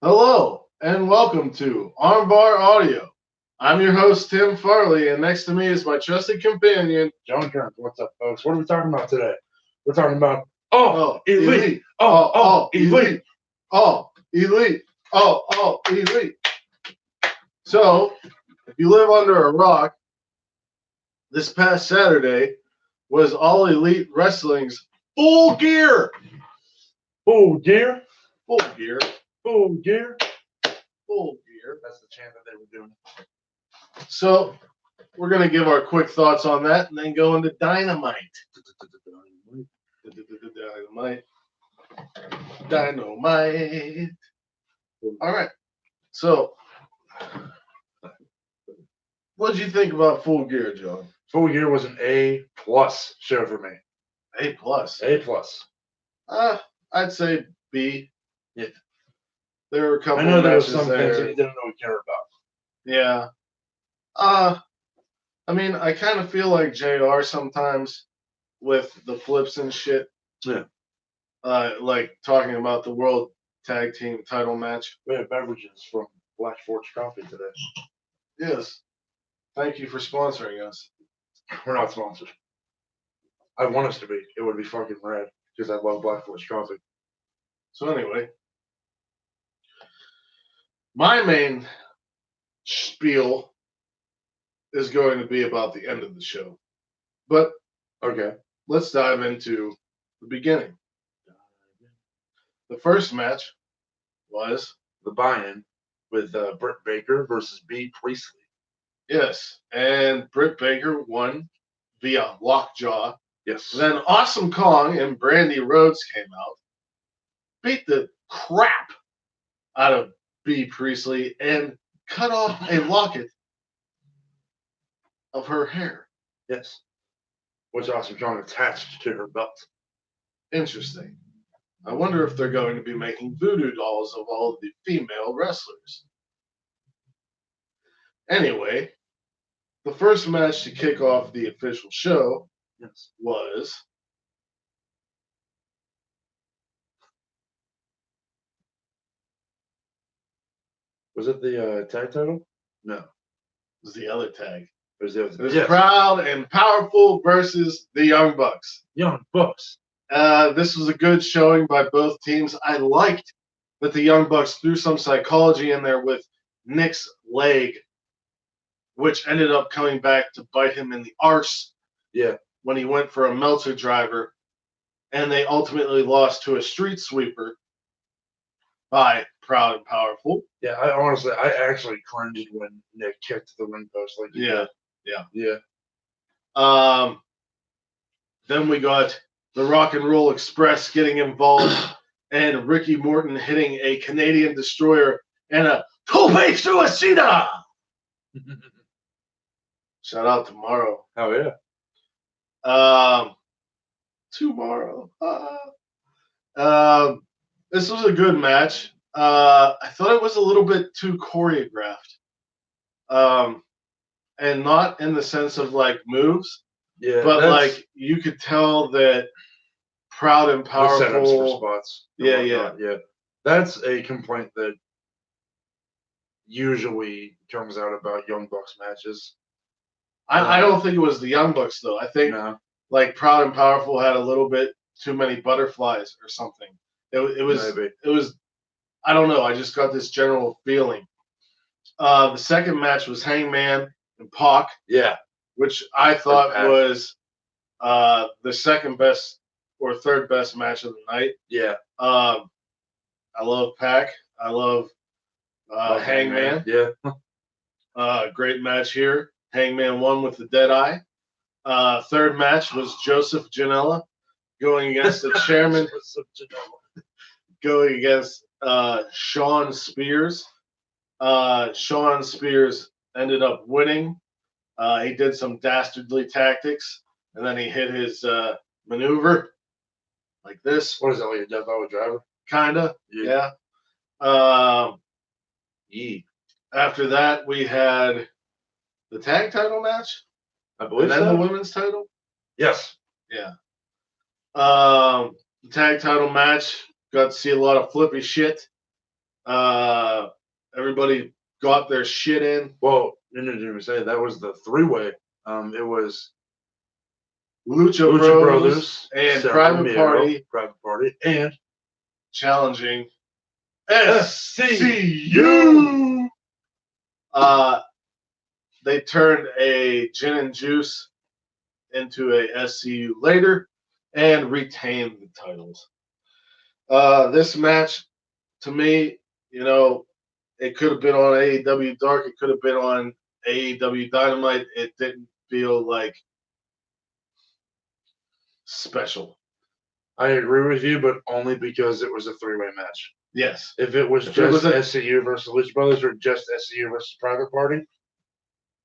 Hello and welcome to Armbar Audio. I'm your host Tim Farley, and next to me is my trusted companion, John Kern. What's up, folks? What are we talking about today? We're talking about elite. Elite. Elite, elite. So, if you live under a rock, this past Saturday was All Elite Wrestling's Full Gear. Full gear. Full Gear. Full gear. Full Gear. That's the chant that they were doing. So, we're going to give our quick thoughts on that and then go into Dynamite. Dynamite. All right. So, what did you think about Full Gear, John? Full gear was an A+ show for me. A plus. A+. I'd say B. Yeah. There were a couple. I know there were matches some there. things that you didn't really care about. Yeah. I mean, I kind of feel like JR sometimes with the flips and shit. Yeah. Like talking about the World Tag Team title match. We have beverages from Black Forge Coffee today. Yes. Thank you for sponsoring us. We're not sponsored. I want us to be. It would be fucking rad because I love Black Forge Coffee. So anyway, my main spiel is going to be about the end of the show. But Okay. let's dive into the beginning. The first match was, The buy-in with Britt Baker versus B. Priestley. yes, and Britt Baker won via lockjaw. Yes. Then Awesome Kong and Brandy Rhodes came out, beat the crap out of B. Priestley, and cut off a locket of her hair. Yes. Which Awesome Kong attached to her belt. Interesting. I wonder if they're going to be making voodoo dolls of all of the female wrestlers. Anyway, the first match to kick off the official show Yes. was Was it the tag title? No. the other tag. It was the It was yes. Proud and Powerful versus the Young Bucks. Young Bucks. This was a good showing by both teams. I liked that the Young Bucks threw some psychology in there with Nick's leg, which ended up coming back to bite him in the arse. Yeah. When he went for a Meltzer driver, and they ultimately lost to a street sweeper by Proud and Powerful. Yeah, I actually cringed when Nick kicked the ring post. Like, Yeah. Yeah. Then we got the Rock and Roll Express getting involved, and Ricky Morton hitting a Canadian Destroyer and a Tope Suicida. Shout out to Morrow. Oh, yeah. Tomorrow. This was a good match. I thought it was a little bit too choreographed. And not in the sense of like moves, Yeah. but like you could tell that Proud and the setups for Powerful. spots. Yeah. That's a complaint that usually comes out about Young Bucks matches. I don't think it was the Young Bucks though. I think No. like Proud and Powerful had a little bit too many butterflies or something. It was Maybe. it was I don't know. I just got this general feeling. The second match was Hangman and Pac, Yeah. which I thought Pac. was the second best or third best match of the night. Yeah. I love Pac. I love Hangman. Yeah. Great match here. Hangman won with the dead eye. Third match was Joseph Janela going against the chairman, going against Sean Spears. Sean Spears ended up winning. He did some dastardly tactics, and then he hit his maneuver like this. What is that, like a Death Valley Driver? Kinda, yeah. Yeah. After that, we had the tag title match, I believe and then so. the women's title. Yes. Yeah. The tag title match, got to see a lot of flippy shit. Everybody got their shit in. Well, you didn't even say that was the three-way. It was Lucha Brothers and Private Party, and challenging SCU. They turned a gin and juice into a SCU later and retained the titles. This match, to me, it could have been on AEW Dark. It could have been on AEW Dynamite. It didn't feel like special. I agree with you, but only because it was a three-way match. Yes. If it was just SCU versus Lucha Brothers or just SCU versus Private Party,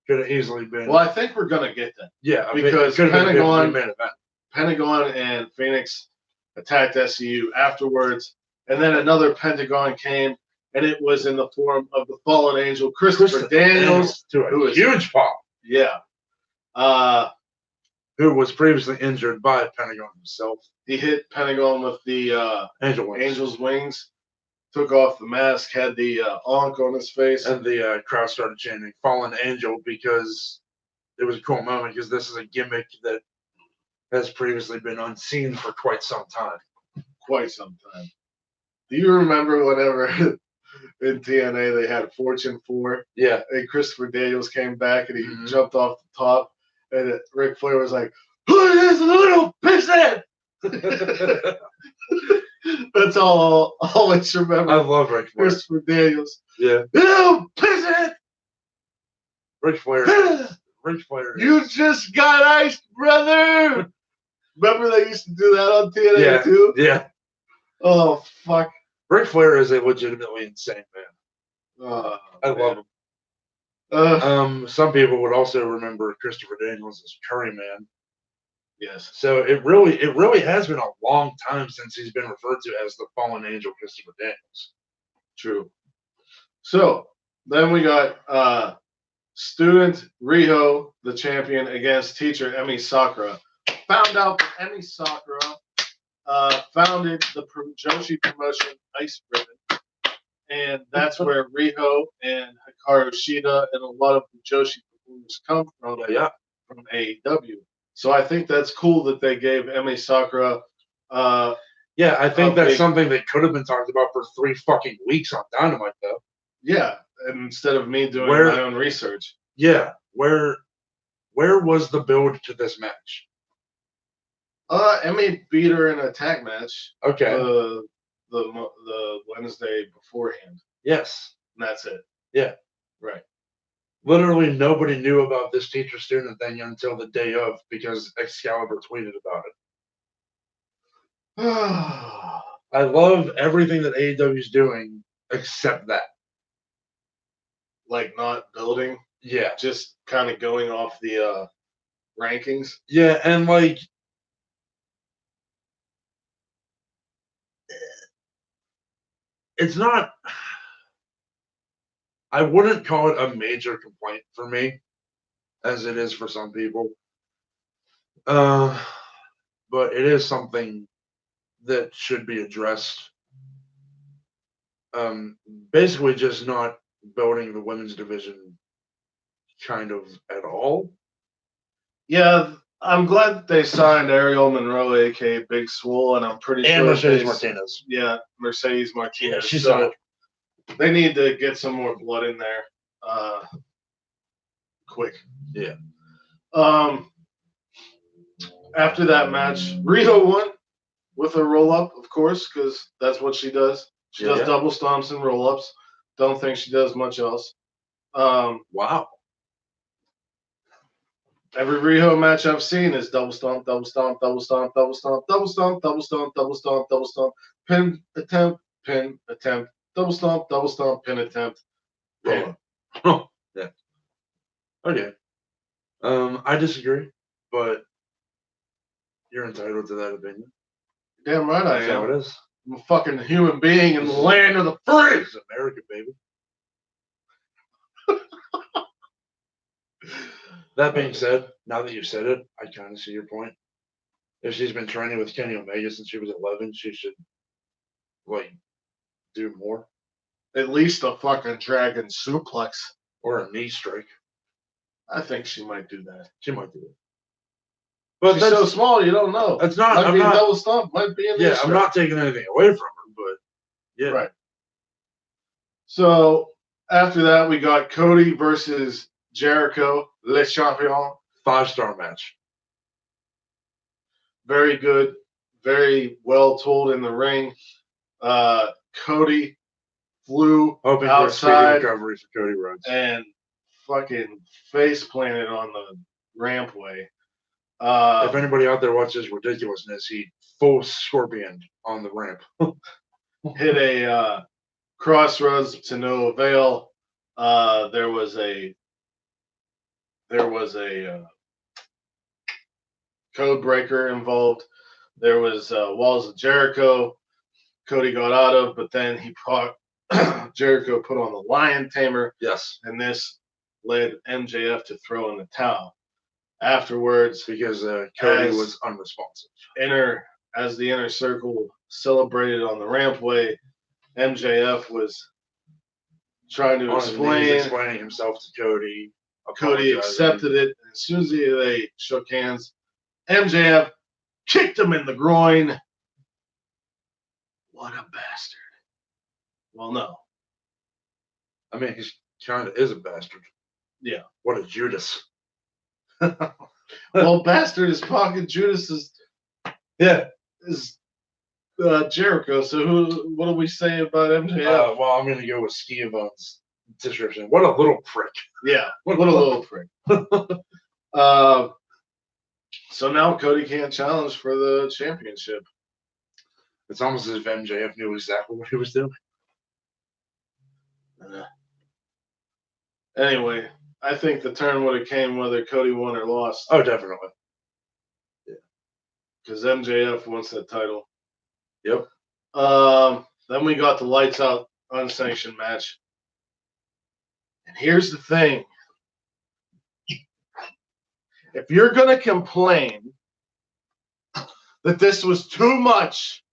could have easily been. Well, I think we're gonna get that. Yeah, because Pentagon and Phoenix attacked SCU afterwards, and then another Pentagon came, and it was in the form of the fallen angel Christopher Daniels, to a huge pop. Yeah. Who was previously injured by Pentagon himself. He hit Pentagon with the Angel's wings, took off the mask, had the ankh on his face. And the crowd started chanting Fallen Angel because it was a cool moment because this is a gimmick that has previously been unseen for quite some time. Do you remember whenever in TNA they had Fortune 4? Yeah. And Christopher Daniels came back and he jumped off the top. And Ric Flair was like, "Who is this little pisshead?" That's all I always remember. I love Ric Flair. Christopher Daniels. Yeah. "You pisshead!" Ric Flair. You just got iced, brother. Remember they used to do that on TNA too? Yeah. Oh, fuck. Ric Flair is a legitimately insane man. I love him. Some people would also remember Christopher Daniels as Curry Man. Yes. So it really has been a long time since he's been referred to as the Fallen Angel Christopher Daniels. True. So then we got student Riho, the champion, against teacher Emi Sakura. Found out that Emi Sakura founded the Joshi promotion Ice Ribbon. And that's where Riho and Hikaru Shida and a lot of the Joshi performers come from, from AEW. So I think that's cool that they gave Emi Sakura. I think that's something that could have been talked about for 3 fucking weeks on Dynamite, though. Yeah, instead of me doing my own research. Yeah, where was the build to this match? Emi beat her in a tag match. Okay. The Wednesday beforehand. Yes. And that's it. Yeah. Right. Literally nobody knew about this teacher-student thing until the day of because Excalibur tweeted about it. I love everything that AEW is doing except that. Like not building? Yeah. Just kind of going off the rankings? Yeah, and like it's not. I wouldn't call it a major complaint for me, as it is for some people. But it is something that should be addressed. Basically, just not building the women's division kind of at all. Yeah, I'm glad that they signed Ariel Monroe, aka Big Swole, and I'm pretty sure. And Mercedes Martinez. Yeah, Mercedes Martinez. Yeah, she's so they need to get some more blood in there. Quick. Yeah. After that match, Riho won with a roll up, of course, because that's what she does. She does double stomps and roll ups. Don't think she does much else. Wow. Every Riho match I've seen is double stomp, double stomp, double stomp, double stomp, double stomp, double stomp, double stomp, double stomp, pin attempt, double stomp, pin attempt, pin. Oh, yeah. Okay. I disagree, but you're entitled to that opinion. Damn right I am. That's how it is. I'm a fucking human being in the land of the free. It's America, baby. That being said, now that you've said it, I kind of see your point. If she's been training with Kenny Omega since she was 11, she should, do more. At least a fucking dragon suplex. Or a knee strike. I think she might do that. She might do it. But She's so small, you don't know. It's not. Might I'm be not. a double stomp. Might be a knee strike. I'm not taking anything away from her, but yeah. Right. So after that, we got Cody versus Jericho, Le Champion. 5-star match. Very good. Very well told in the ring. Cody flew Hoping outside for a recovery for Cody Rhodes. and fucking face planted on the rampway. If anybody out there watches ridiculousness, he full scorpion on the ramp. Hit a crossroads to no avail. There was a code breaker involved. There was walls of Jericho. Cody got out of, but then Jericho put on the lion tamer. Yes. And this led MJF to throw in the towel. Afterwards, because Cody was unresponsive. As the inner circle celebrated on the rampway, MJF was trying to explaining himself to Cody. Cody accepted it. And as soon as they shook hands, MJF kicked him in the groin. What a bastard. Well, no. I mean, he kind of is a bastard. Yeah. What a Judas. Well, bastard is fucking Judas is Jericho. So what do we say about MJF? Well, I'm going to go with Schiavone's description. What a little prick. Yeah, what a little prick. So now Cody can't challenge for the championship. It's almost as if MJF knew exactly what he was doing. Anyway, I think the turn would have came whether Cody won or lost. Oh, definitely. Yeah. Because MJF wants that title. Yep. Then we got the lights out unsanctioned match. And here's the thing. If you're going to complain that this was too much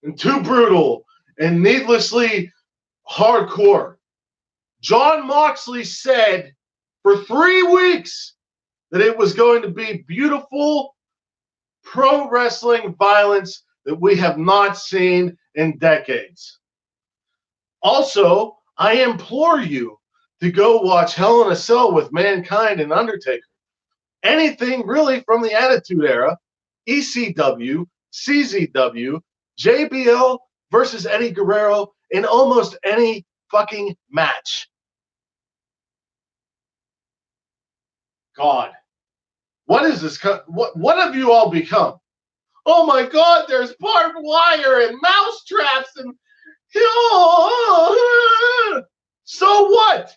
and too brutal and needlessly hardcore, Jon Moxley said for 3 weeks that it was going to be beautiful pro wrestling violence that we have not seen in decades. Also, I implore you to go watch Hell in a Cell with Mankind and Undertaker. Anything really from the Attitude Era, ECW, CZW, JBL versus Eddie Guerrero in almost any fucking match. God, what is this? What have you all become? Oh my God, there's barbed wire and mouse traps and so what?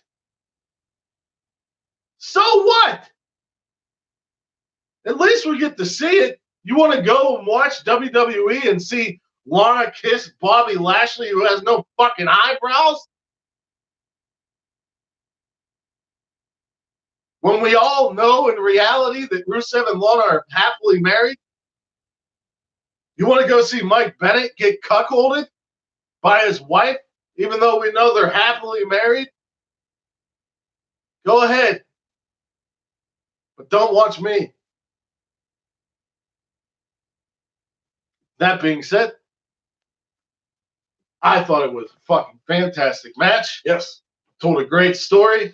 So what? At least we get to see it. You want to go and watch WWE and see Lana kiss Bobby Lashley, who has no fucking eyebrows? When we all know in reality that Rusev and Lana are happily married? You want to go see Mike Bennett get cuckolded by his wife, even though we know they're happily married? Go ahead. But don't watch me. That being said, I thought it was a fucking fantastic match. Yes. Told a great story.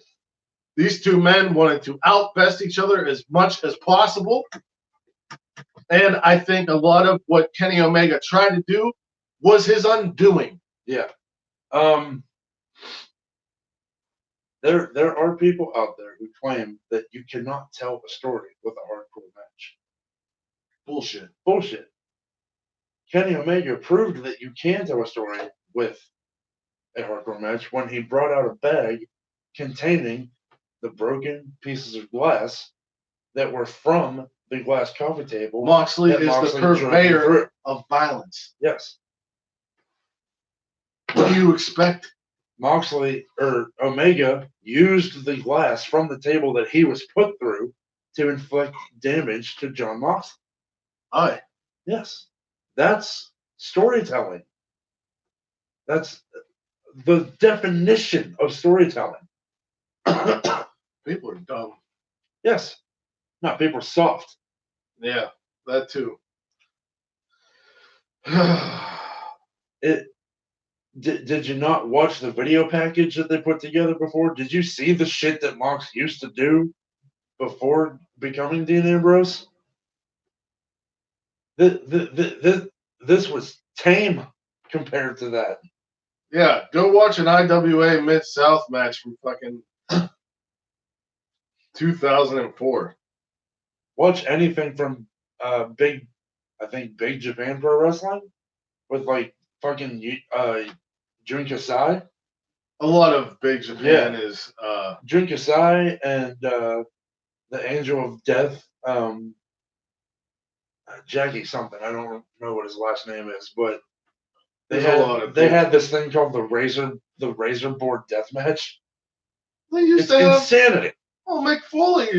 These two men wanted to outbest each other as much as possible. And I think a lot of what Kenny Omega tried to do was his undoing. Yeah. There are people out there who claim that you cannot tell a story with a hardcore match. Bullshit. Kenny Omega proved that you can tell a story with a hardcore match when he brought out a bag containing the broken pieces of glass that were from the glass coffee table. Moxley is the purveyor of violence. Yes. What do you expect? Omega used the glass from the table that he was put through to inflict damage to Jon Moxley. Aye. Yes. That's storytelling. That's the definition of storytelling. People are dumb. Yes. No, people are soft. Yeah, that too. Did you not watch the video package that they put together before? Did you see the shit that Mox used to do before becoming Dean Ambrose? This was tame compared to that. Yeah, go watch an IWA Mid-South match from fucking 2004. Watch anything from Big Japan Pro Wrestling with like fucking Jun Kasai. A lot of Big Japan is Jun Kasai and the Angel of Death, Jackie something. I don't know what his last name is, but they had this thing called the razor board death match. They used It's insanity. Well, Mick Foley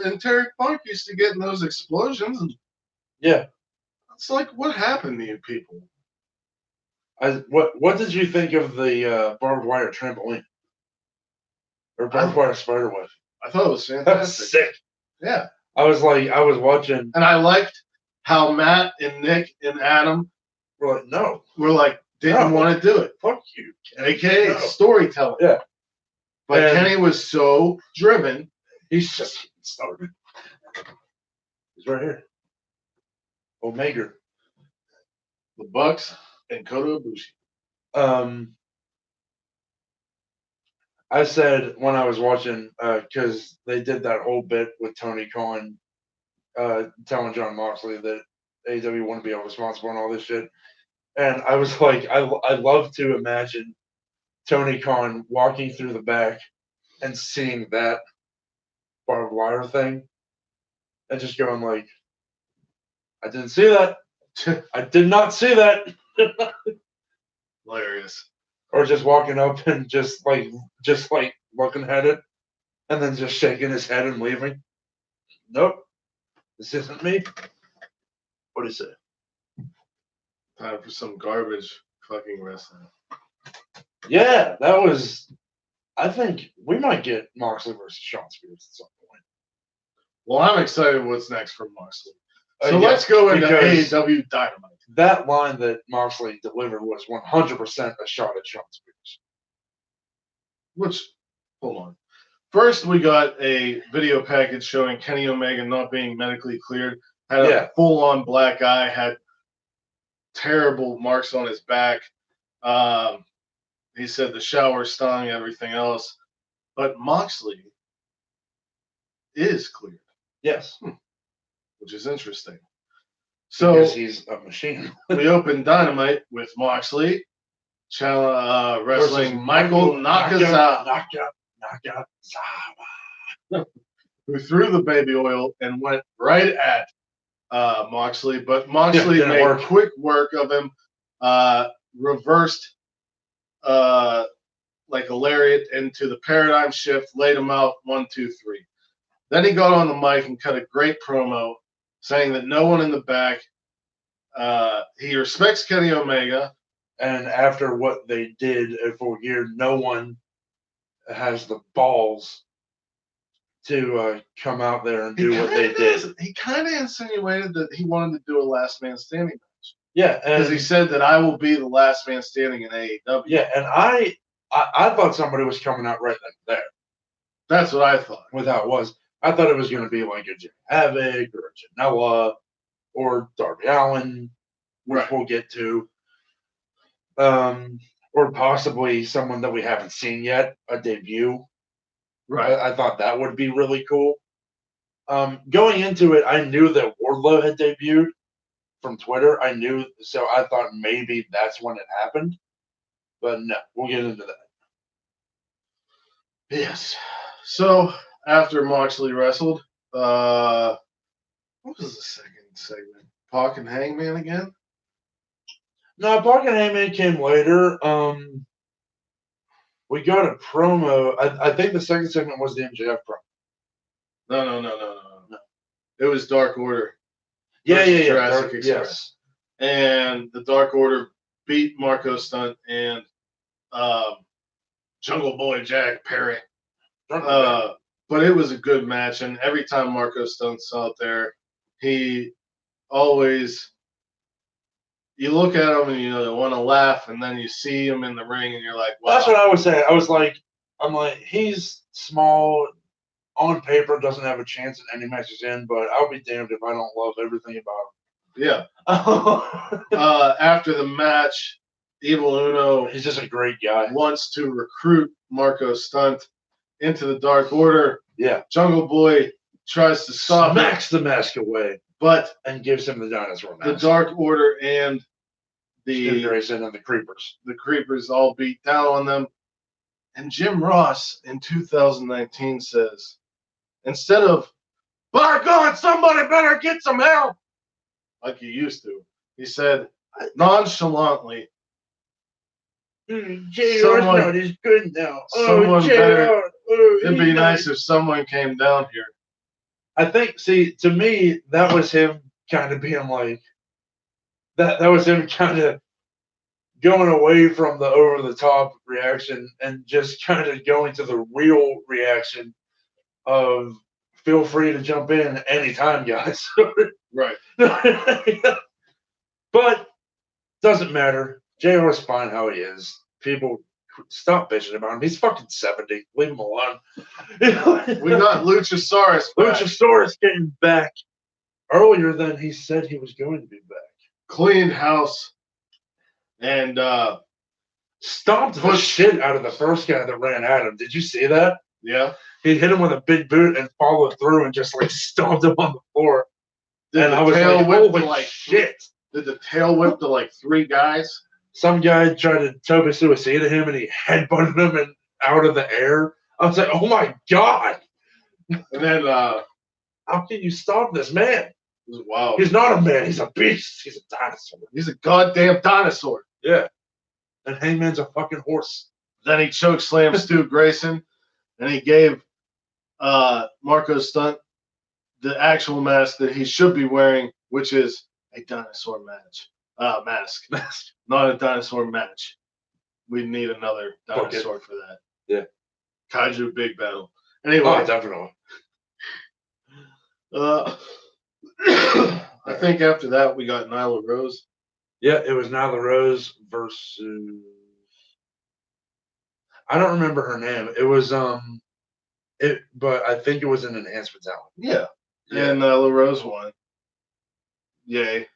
and Terry Funk used to get in those explosions. And yeah. It's like, what happened to you people? What did you think of the barbed wire trampoline? Or barbed wire spider web? I thought it was fantastic. That was sick. Yeah. I was watching. And I liked how Matt and Nick and Adam were like, no. Didn't want to do it. Fuck you. AKA storytelling. Yeah. But Kenny was so driven. He's just getting started. He's right here. Omega. The Bucks and Kota Ibushi. I said when I was watching, because they did that whole bit with Tony Khan telling Jon Moxley that AEW wouldn't be responsible and all this shit. And I was like, I love to imagine Tony Khan walking through the back and seeing that barbed wire thing and just going like, I didn't see that. I did not see that. Hilarious. Or just walking up and just like looking at it and then just shaking his head and leaving. Nope. This isn't me. What is it? Time for some garbage fucking wrestling. Yeah, that was. I think we might get Moxley versus Shawn Spears at some point. Well, I'm excited what's next for Moxley. So let's go into AEW Dynamite. That line that Moxley delivered was 100% a shot at Shawn Spears. Which, hold on. First, we got a video package showing Kenny Omega not being medically cleared. Had a full-on black eye, had terrible marks on his back. He said the shower stung, everything else. But Moxley is cleared. Yes. Which is interesting. So because he's a machine. We opened Dynamite with Moxley wrestling Michael Nakazawa, who threw the baby oil and went right at Moxley, but Moxley made quick work of him, reversed like a lariat into the paradigm shift, laid him out 1, 2, 3. Then he got on the mic and cut a great promo saying that no one in the back, he respects Kenny Omega. And after what they did at Full Gear, no one has the balls to come out there and do what they did. He kind of insinuated that he wanted to do a last man standing match. Yeah. Because he said that I will be the last man standing in AEW. Yeah, and I thought somebody was coming out right then there. That's what I thought. With how it was. I thought it was going to be like a Jim Havoc or a Janela or Darby Allin, which we'll get to. Or possibly someone that we haven't seen yet, a debut. Right. I thought that would be really cool. Going into it, I knew that Wardlow had debuted from Twitter. So I thought maybe that's when it happened. But no, we'll get into that. Yes. So after Moxley wrestled, what was the second segment? Pac and Hangman again? No, Pac and Hangman came later. We got a promo. I think the second segment was the MJF promo. No. It was Dark Order. Yeah. Jurassic Express. Yes. And the Dark Order beat Marco Stunt and Jungle Boy Jack Perry. Drunk But it was a good match, and every time Marco Stunt's out there, he always, you look at him and you want to laugh, and then you see him in the ring, and you're like, wow. That's what I was saying. I'm like, he's small, on paper, doesn't have a chance in any matches in, but I'll be damned if I don't love everything about Yeah. him. After the match, Evil Uno, He's just a great guy. Wants to recruit Marco Stunt into the Dark Order. Yeah. Jungle Boy tries to stop Smacks the mask away, and gives him the dinosaur mask. The Dark Order and the Grayson and the Creepers all beat down on them. And Jim Ross in 2019 says, instead of, by God, somebody better get some help, like he used to, he said nonchalantly, JR's not as good now. It'd be nice if someone came down here. I think, to me, that was him kind of being like, that was him kind of going away from the over-the-top reaction and just kind of going to the real reaction of, feel free to jump in anytime, guys. Right. But doesn't matter. JR's fine how he is. People stop bitching about him. He's fucking 70. Leave him alone. We got Luchasaurus back. Luchasaurus came back earlier than he said he was going to be back. Cleaned house and stomped the shit out of the first guy that ran at him. Did you see that? Yeah. He hit him with a big boot and followed through and just like stomped him on the floor. I was like, holy shit. Did the tail whip to like 3 guys? Some guy tried to Tobe Suicida him and he headbutted him and out of the air. I was like, oh my God. And then how can you stop this man? Wow. He's not a man, he's a beast. He's a dinosaur. He's a goddamn dinosaur. Yeah. And Hangman's a fucking horse. Then he chokeslammed Stu Grayson and he gave Marco Stunt the actual mask that he should be wearing, which is a dinosaur mask. Not a dinosaur match. We need another dinosaur for that. Yeah. Kaiju big battle. Anyway. Oh, definitely. I think after that we got Nyla Rose. Yeah, it was Nyla Rose versus, I don't remember her name. It was but I think it was an enhancement talent. Yeah. And Nyla Rose won. Yay.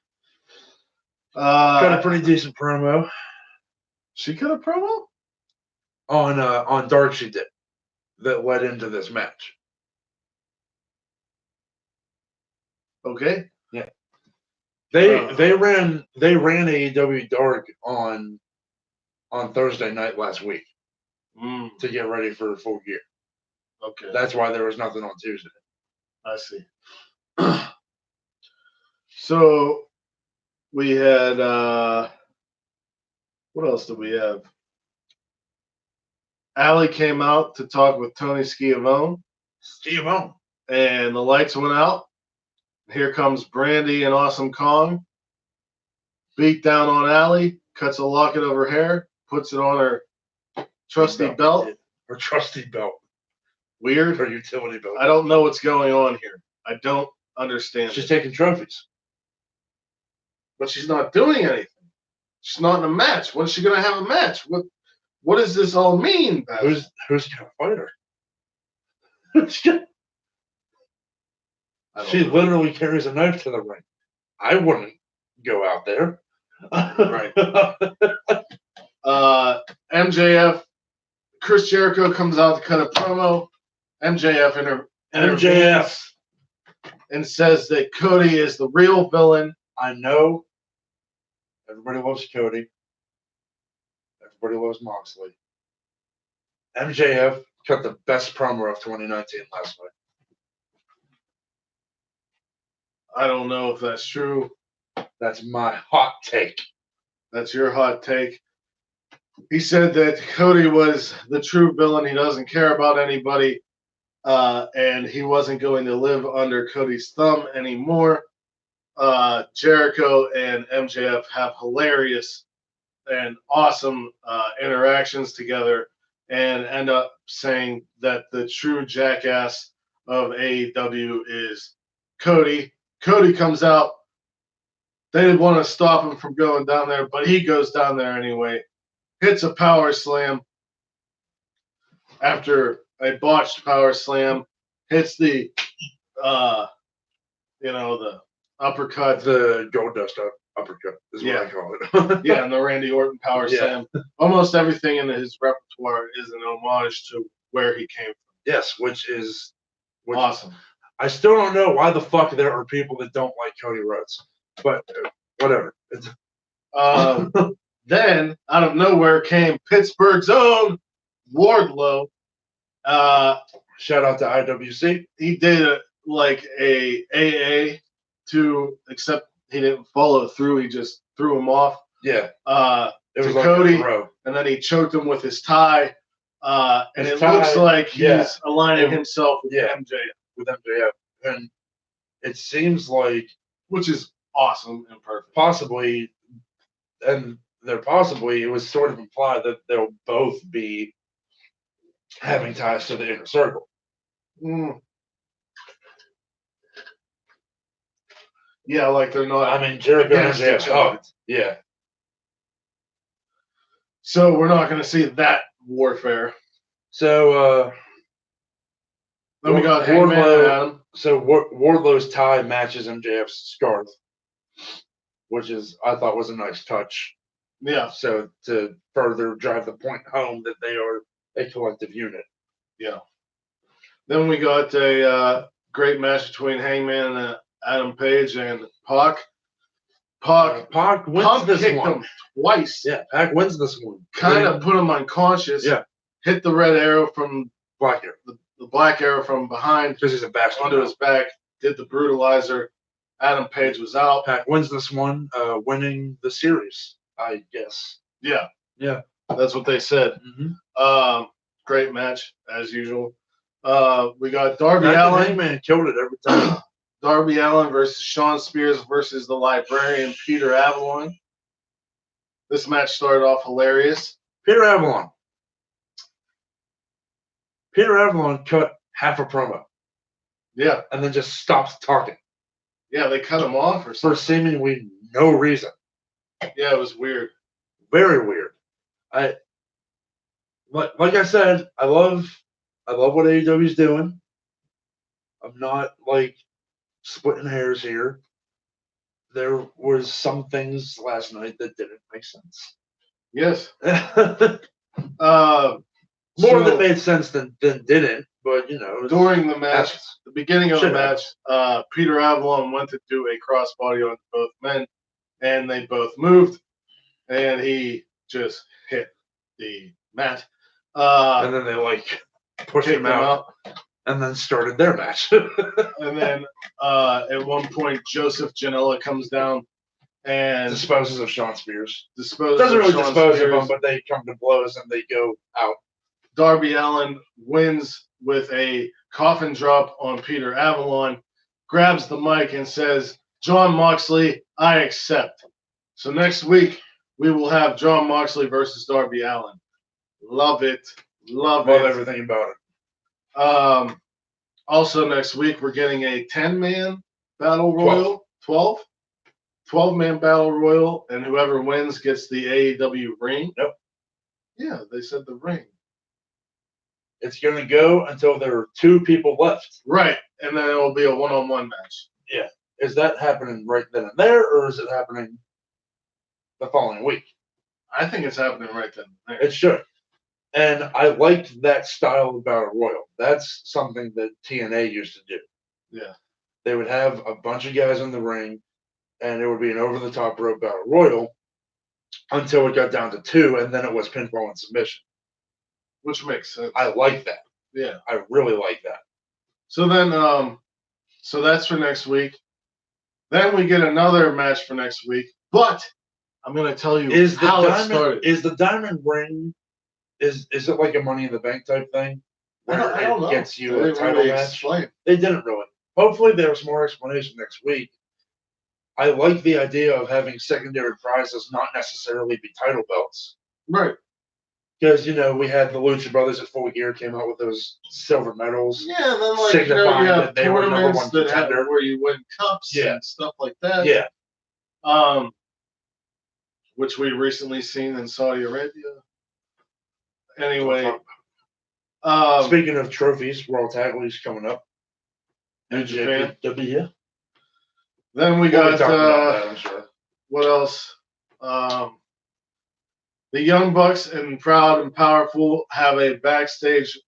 Got a pretty decent promo. She cut a promo? On Dark she did. That led into this match. Okay. Yeah. They ran AEW Dark on Thursday night last week to get ready for Full Gear. Okay. That's why there was nothing on Tuesday. I see. So we had what else did we have? Allie came out to talk with Tony Schiavone. And the lights went out. Here comes Brandy and Awesome Kong. Beat down on Allie, cuts a locket of her hair, puts it on her trusty belt. Her trusty belt. Weird. Her utility belt. I don't know what's going on here. I don't understand. She's taking trophies. But she's not doing anything. She's not in a match. When is she going to have a match? What does this all mean? Who's going to fight her? She literally carries a knife to the ring. I wouldn't go out there. Right. MJF, Chris Jericho comes out to cut a promo. MJF intervenes and says that Cody is the real villain. I know. Everybody loves Cody. Everybody loves Moxley. MJF cut the best promo of 2019 last night. I don't know if that's true. That's my hot take. That's your hot take. He said that Cody was the true villain. He doesn't care about anybody. And he wasn't going to live under Cody's thumb anymore. Jericho and MJF have hilarious and awesome interactions together, and end up saying that the true jackass of AEW is Cody. Cody comes out. They didn't want to stop him from going down there, but he goes down there anyway. Hits a power slam after a botched power slam. Hits the, the uppercut. The gold dust uppercut is what I call it. Yeah, and the Randy Orton power slam. Almost everything in his repertoire is an homage to where he came from. Yes, which is awesome. I still don't know why the fuck there are people that don't like Cody Rhodes, but whatever. Then, out of nowhere, came Pittsburgh's own Wardlow. Shout out to IWC. He did a AA except he didn't follow through. He just threw him off. Yeah. It was Cody, and then he choked him with his tie. And it looks like he's aligning himself with MJF. And it seems like, which is awesome and perfect. Possibly, it was sort of implied that they'll both be having ties to the inner circle. Yeah, like they're not. I mean, Jericho and MJF hugged. Yeah. So we're not going to see that warfare. So then we got Wardlow. So Wardlow's tie matches MJF's scarf, which I thought was a nice touch. Yeah. So to further drive the point home that they are a collective unit. Yeah. Then we got a great match between Hangman and Adam Page and Pac. Pac wins this kicked one him twice. Yeah, Pac wins this one. Kind of put him unconscious. Yeah. Hit the red arrow from Black Arrow. The black arrow from behind. Because he's a bastard. Onto his back. Did the brutalizer. Adam Page was out. Pac wins this one, winning the series, I guess. Yeah. Yeah. That's what they said. Mm-hmm. Great match, as usual. We got Darby Allin. Hangman killed it every time. Darby Allin versus Shawn Spears versus the librarian Peter Avalon. This match started off hilarious. Peter Avalon cut half a promo. Yeah. And then just stopped talking. Yeah, they cut him off or something. For seemingly no reason. Yeah, it was weird. Very weird. Like I said, I love what AEW's doing. I'm not splitting hairs here. There was some things last night that didn't make sense. Yes. More that made sense than didn't, but during the match, the beginning of the match, Peter Avalon went to do a crossbody on both men, and they both moved, and he just hit the mat. And then they pushed him out. And then started their match. And then at one point, Joseph Janela comes down and disposes of Shawn Spears. Doesn't really dispose of them, but they come to blows and they go out. Darby Allin wins with a coffin drop on Peter Avalon, grabs the mic and says, "Jon Moxley, I accept." So next week, we will have Jon Moxley versus Darby Allin. Love it. Love everything about it. Also next week we're getting a 10-man battle royal, 12-man battle royal, and whoever wins gets the AEW ring. Yep. Yeah, they said the ring. It's going to go until there are 2 people left. Right, and then it will be a one-on-one match. Yeah. Is that happening right then and there, or is it happening the following week? I think it's happening right then and there. It should. And I liked that style of battle royal. That's something that TNA used to do. Yeah. They would have a bunch of guys in the ring, and it would be an over-the-top rope battle royal until it got down to 2, and then it was pinfall and submission. Which makes sense. I like that. Yeah. I really like that. So then, so that's for next week. Then we get another match for next week. But I'm going to tell you how it started. Is the Diamond Ring, is it like a Money in the Bank type thing? Where I don't know. Gets you a title match? Explain. They didn't really. Hopefully there's more explanation next week. I like the idea of having secondary prizes not necessarily be title belts. Right. Because, we had the Lucha Brothers at Full Gear came out with those silver medals. Yeah, and then like signifying you have that they were number one contender. where you win cups and stuff like that. Yeah. Which we recently seen in Saudi Arabia. Anyway. Speaking of trophies, World Tag League's coming up. In Japan. NJPW. Then we got that, I'm sure. What else? The Young Bucks and Proud and Powerful have a backstage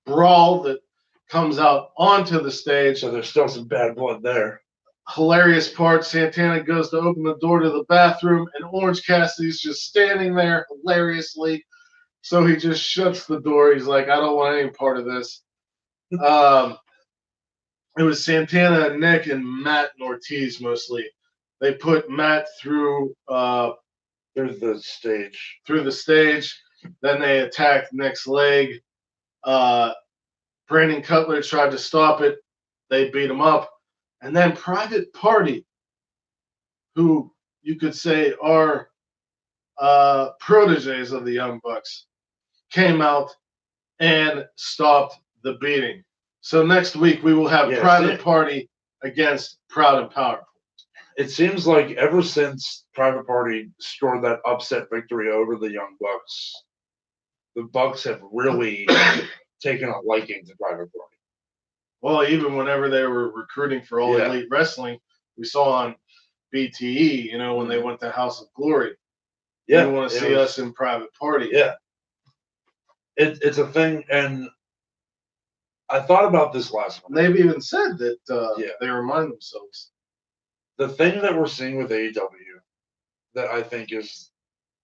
brawl that comes out onto the stage. So there's still some bad blood there. Hilarious part, Santana goes to open the door to the bathroom and Orange Cassidy's just standing there hilariously. So he just shuts the door. He's like, I don't want any part of this. It was Santana and Nick and Matt and Ortiz mostly. They put Matt through the stage. Then they attacked Nick's leg. Brandon Cutler tried to stop it. They beat him up. And then Private Party, who you could say are proteges of the Young Bucks, came out and stopped the beating. So next week we will have Private Party against Proud and Powerful. It seems like ever since Private Party scored that upset victory over the Young Bucks, the Bucks have really taken a liking to Private Party. Well, even whenever they were recruiting for All Elite Wrestling, we saw on BTE, when they went to House of Glory. Yeah. They want to see us in Private Party. Yeah. It's a thing, and I thought about this last month. They've even said that they remind themselves. The thing that we're seeing with AEW that I think is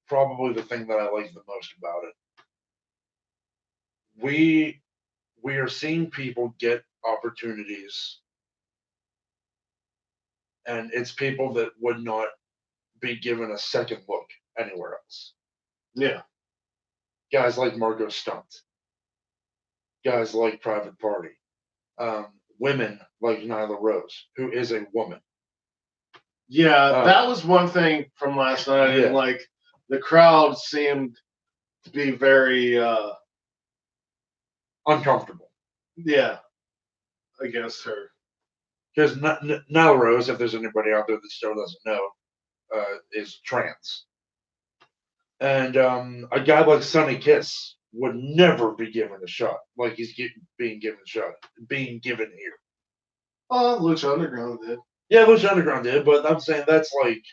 probably the thing that I like the most about it. We are seeing people get opportunities, and it's people that would not be given a second look anywhere else. Yeah. Guys like Margot Stunt. Guys like Private Party. Women like Nyla Rose, who is a woman. Yeah, that was one thing from last night. And like the crowd seemed to be very uncomfortable. Yeah, against her. Because Nyla Rose, if there's anybody out there that still doesn't know, is trans. And a guy like Sonny Kiss would never be given a shot like he's being given here. Lucha Underground did. Yeah, Lucha Underground did, but I'm saying that's like,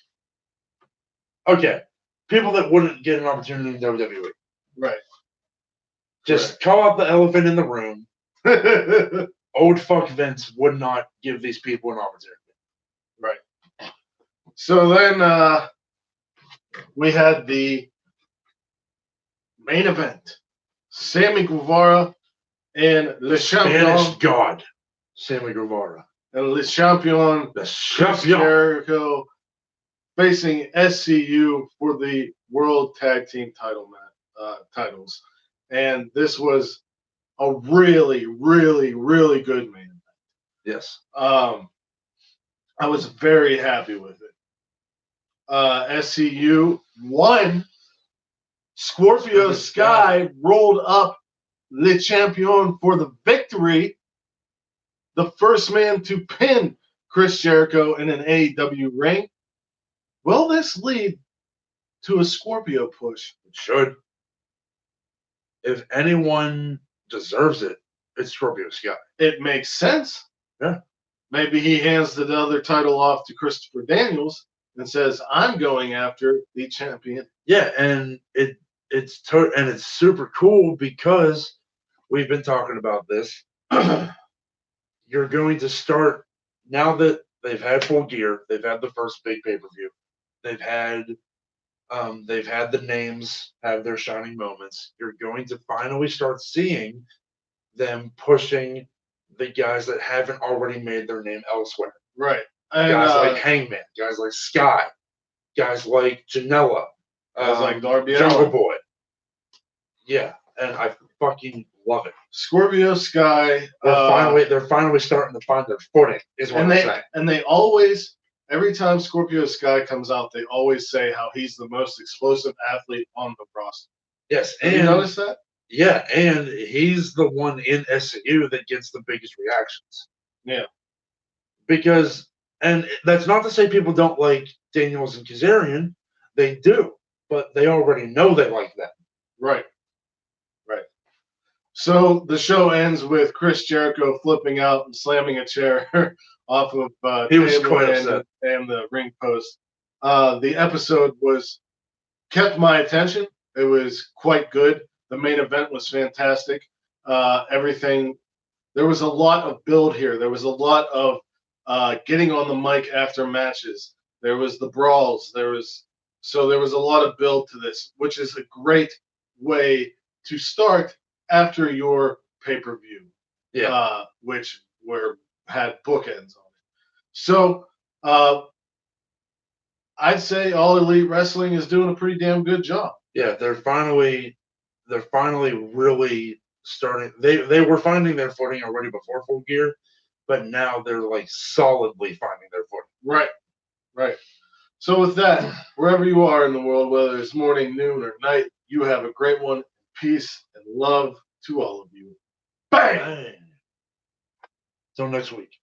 okay, people that wouldn't get an opportunity in WWE. Right. Just call out the elephant in the room. Old fuck Vince would not give these people an opportunity. Right. So then we had the main event. Sammy Guevara and Le Champion. Spanish God, Sammy Guevara. And Le Champion, Jericho, facing SCU for the World Tag Team titles. And this was a really, really, really good main event. Yes. I was very happy with it. SCU won. Scorpio Sky rolled up Le Champion for the victory. The first man to pin Chris Jericho in an AEW ring. Will this lead to a Scorpio push? It should. If anyone deserves it, it's Scorpio Sky. It makes sense. Yeah. Maybe he hands the other title off to Christopher Daniels and says, "I'm going after the champion." Yeah, and it's super cool because we've been talking about this. You're going to start now that they've had Full Gear, they've had the first big pay-per-view, they've had the names have their shining moments. You're going to finally start seeing them pushing the guys that haven't already made their name elsewhere. Right. And, guys like Hangman, guys like Sky, guys like Janela, guys like Darby Jungle Boy. Yeah, and I fucking love it. Scorpio Sky. They're finally starting to find their footing, is what I'm saying. And they always every time Scorpio Sky comes out, they always say how he's the most explosive athlete on the roster. Yes, Have you noticed that? Yeah, and he's the one in SCU that gets the biggest reactions. Yeah. Because, and that's not to say people don't like Daniels and Kazarian. They do, but they already know they like them. Right. Right. So the show ends with Chris Jericho flipping out and slamming a chair off of He was table quite upset. and the ring post. The episode kept my attention. It was quite good. The main event was fantastic. Everything. There was a lot of build here. There was a lot of getting on the mic after matches. There was the brawls. There was a lot of build to this, which is a great way to start after your pay-per-view. Yeah. Which had bookends on it. So I'd say All Elite Wrestling is doing a pretty damn good job. Yeah, they're finally really starting. They were finding their footing already before Full Gear, but now they're like solidly finding their footing. Right. So with that, wherever you are in the world, whether it's morning, noon, or night, you have a great one. Peace and love to all of you. Bang! Till next week.